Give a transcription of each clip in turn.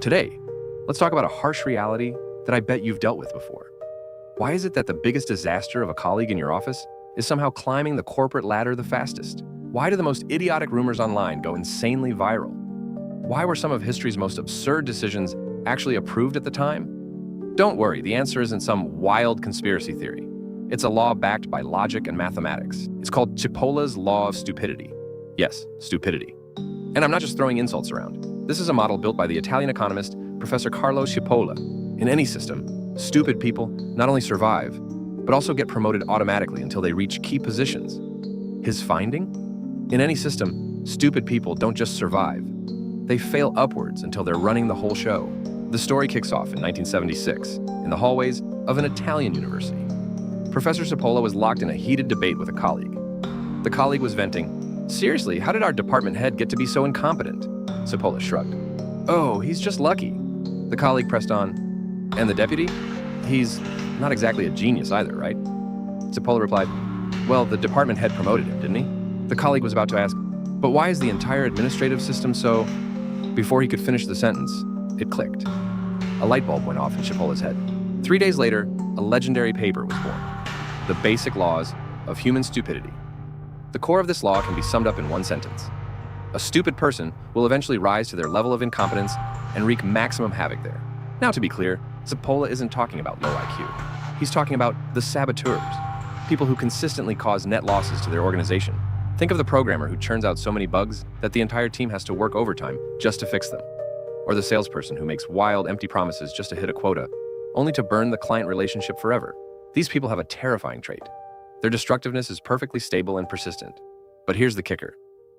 Today, let's talk about a harsh reality that I bet you've dealt with before. Why is it that the biggest disaster of a colleague in your office is somehow climbing the corporate ladder the fastest? Why do the most idiotic rumors online go insanely viral? Why were some of history's most absurd decisions actually approved at the time? Don't worry, the answer isn't some wild conspiracy theory. It's a law backed by logic and mathematics. It's called Cipolla's law of stupidity. Yes, stupidity. And I'm not just throwing insults around. This is a model built by the Italian economist Professor Carlo Cipolla. In any system, stupid people not only survive, but also get promoted automatically until they reach key positions. His finding? In any system, stupid people don't just survive. They fail upwards until they're running the whole show. The story kicks off in 1976, in the hallways of an Italian university. Professor Cipolla was locked in a heated debate with a colleague. The colleague was venting, "Seriously, how did our department head get to be so incompetent?" Cipolla shrugged. "Oh, he's just lucky." The colleague pressed on, "And the deputy? He's not exactly a genius either, right?" Cipolla replied, "Well, the department head promoted him, didn't he?" The colleague was about to ask, "But why is the entire administrative system so—" Before he could finish the sentence, it clicked. A light bulb went off in Cipolla's head. 3 days later, a legendary paper was born. The Basic Laws of Human Stupidity. The core of this law can be summed up in one sentence. A stupid person will eventually rise to their level of incompetence and wreak maximum havoc there. Now, to be clear, Cipolla isn't talking about low IQ. He's talking about the saboteurs, people who consistently cause net losses to their organization. Think of the programmer who churns out so many bugs that the entire team has to work overtime just to fix them. Or the salesperson who makes wild, empty promises just to hit a quota, only to burn the client relationship forever. These people have a terrifying trait. Their destructiveness is perfectly stable and persistent. But here's the kicker.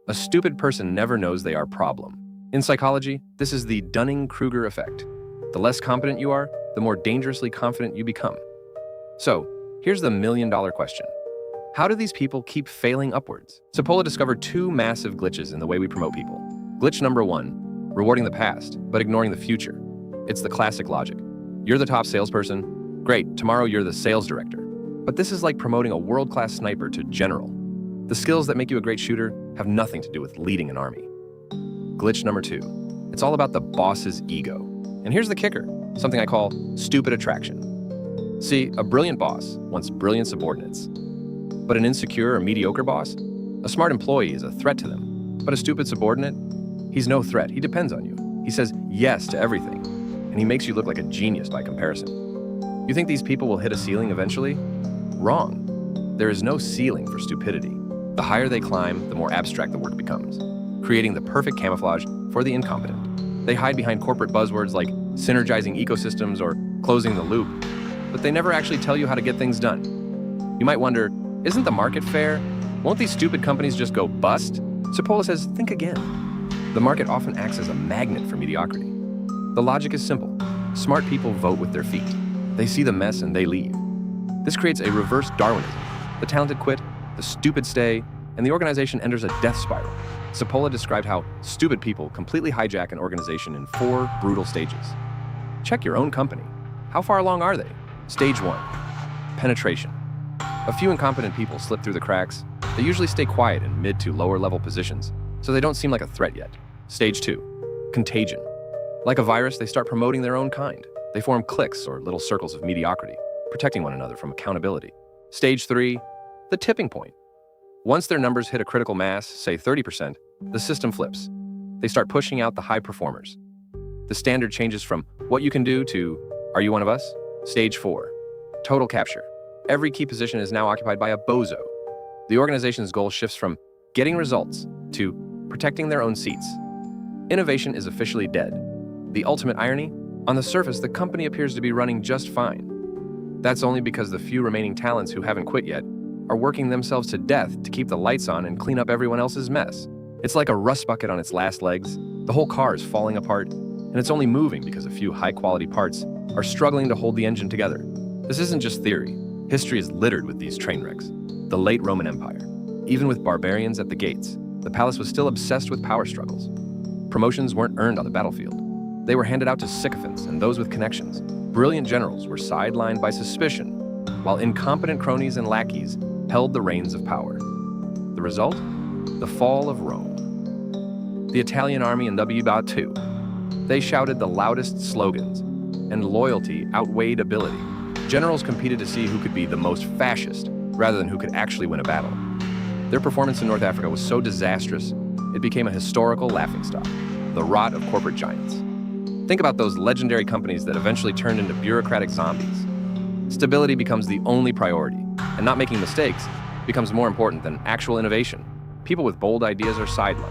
A stupid person never knows they are a problem. In psychology, this is the Dunning-Kruger effect. The less competent you are, the more dangerously confident you become. So, here's the million-dollar question. How do these people keep failing upwards? Cipolla discovered 2 massive glitches in the way we promote people. Glitch number 1, rewarding the past, but ignoring the future. It's the classic logic. You're the top salesperson. Great, tomorrow you're the sales director. But this is like promoting a world-class sniper to general. The skills that make you a great shooter have nothing to do with leading an army. Glitch number 2. It's all about the boss's ego. And here's the kicker, something I call stupid attraction. See, a brilliant boss wants brilliant subordinates. But an insecure or mediocre boss? A smart employee is a threat to them. But a stupid subordinate? He's no threat, he depends on you. He says yes to everything. And he makes you look like a genius by comparison. You think these people will hit a ceiling eventually? Wrong. There is no ceiling for stupidity. The higher they climb, the more abstract the work becomes, creating the perfect camouflage for the incompetent. They hide behind corporate buzzwords like synergizing ecosystems or closing the loop, but they never actually tell you how to get things done. You might wonder, isn't the market fair? Won't these stupid companies just go bust? Cipolla says, think again. The market often acts as a magnet for mediocrity. The logic is simple. Smart people vote with their feet. They see the mess and they leave. This creates a reverse Darwinism. The talented quit, the stupid stay, and the organization enters a death spiral. Cipolla described how stupid people completely hijack an organization in 4 brutal stages. Check your own company. How far along are they? Stage 1, penetration. A few incompetent people slip through the cracks. They usually stay quiet in mid to lower level positions, so they don't seem like a threat yet. Stage 2, contagion. Like a virus, they start promoting their own kind. They form cliques or little circles of mediocrity, protecting one another from accountability. Stage 3, the tipping point. Once their numbers hit a critical mass, say 30%, the system flips. They start pushing out the high performers. The standard changes from what you can do to, are you one of us? Stage 4, total capture. Every key position is now occupied by a bozo. The organization's goal shifts from getting results to protecting their own seats. Innovation is officially dead. The ultimate irony? On the surface, the company appears to be running just fine. That's only because the few remaining talents who haven't quit yet are working themselves to death to keep the lights on and clean up everyone else's mess. It's like a rust bucket on its last legs. The whole car is falling apart, and it's only moving because a few high-quality parts are struggling to hold the engine together. This isn't just theory. History is littered with these train wrecks. The late Roman Empire. Even with barbarians at the gates, the palace was still obsessed with power struggles. Promotions weren't earned on the battlefield. They were handed out to sycophants and those with connections. Brilliant generals were sidelined by suspicion, while incompetent cronies and lackeys held the reins of power. The result? The fall of Rome. The Italian army in W.2. They shouted the loudest slogans, and loyalty outweighed ability. Generals competed to see who could be the most fascist, rather than who could actually win a battle. Their performance in North Africa was so disastrous, it became a historical laughingstock, the rot of corporate giants. Think about those legendary companies that eventually turned into bureaucratic zombies. Stability becomes the only priority, and not making mistakes becomes more important than actual innovation. People with bold ideas are sidelined,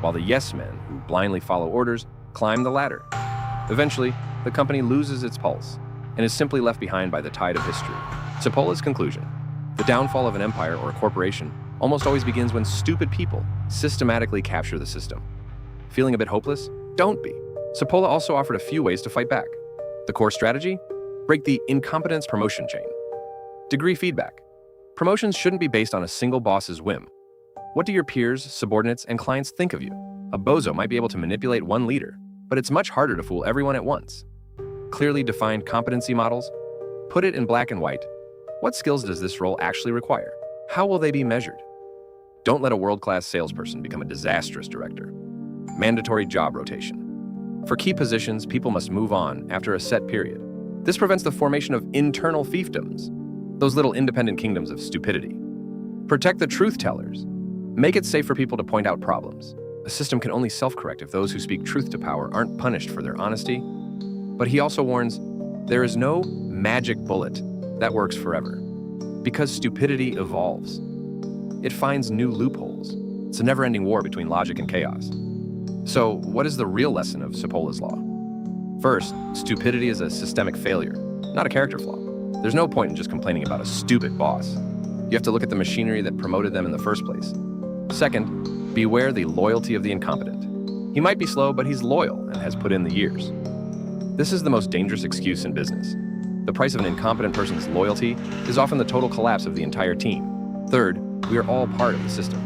while the yes men who blindly follow orders climb the ladder. Eventually, the company loses its pulse and is simply left behind by the tide of history. Cipolla's conclusion: the downfall of an empire or a corporation almost always begins when stupid people systematically capture the system. Feeling a bit hopeless? Don't be. Cipolla also offered a few ways to fight back. The core strategy? Break the incompetence promotion chain. Degree feedback. Promotions shouldn't be based on a single boss's whim. What do your peers, subordinates, and clients think of you? A bozo might be able to manipulate one leader, but it's much harder to fool everyone at once. Clearly defined competency models? Put it in black and white. What skills does this role actually require? How will they be measured? Don't let a world-class salesperson become a disastrous director. Mandatory job rotation. For key positions, people must move on after a set period. This prevents the formation of internal fiefdoms, those little independent kingdoms of stupidity. Protect the truth tellers. Make it safe for people to point out problems. A system can only self-correct if those who speak truth to power aren't punished for their honesty. But he also warns, there is no magic bullet that works forever, because stupidity evolves. It finds new loopholes. It's a never-ending war between logic and chaos. So, what is the real lesson of Cipolla's law? First, stupidity is a systemic failure, not a character flaw. There's no point in just complaining about a stupid boss. You have to look at the machinery that promoted them in the first place. Second, beware the loyalty of the incompetent. He might be slow, but he's loyal and has put in the years. This is the most dangerous excuse in business. The price of an incompetent person's loyalty is often the total collapse of the entire team. Third, we are all part of the system.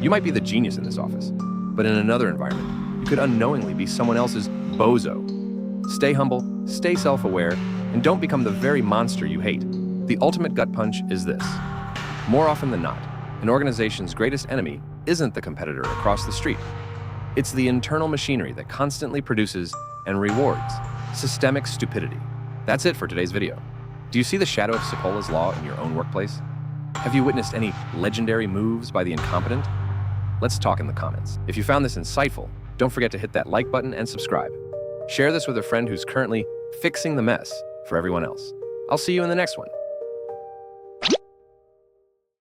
You might be the genius in this office, but in another environment, you could unknowingly be someone else's bozo. Stay humble, stay self-aware, and don't become the very monster you hate. The ultimate gut punch is this: more often than not, an organization's greatest enemy isn't the competitor across the street. It's the internal machinery that constantly produces and rewards systemic stupidity. That's it for today's video. Do you see the shadow of Cipolla's law in your own workplace? Have you witnessed any legendary moves by the incompetent? Let's talk in the comments. If you found this insightful, don't forget to hit that like button and subscribe. Share this with a friend who's currently fixing the mess for everyone else. I'll see you in the next one.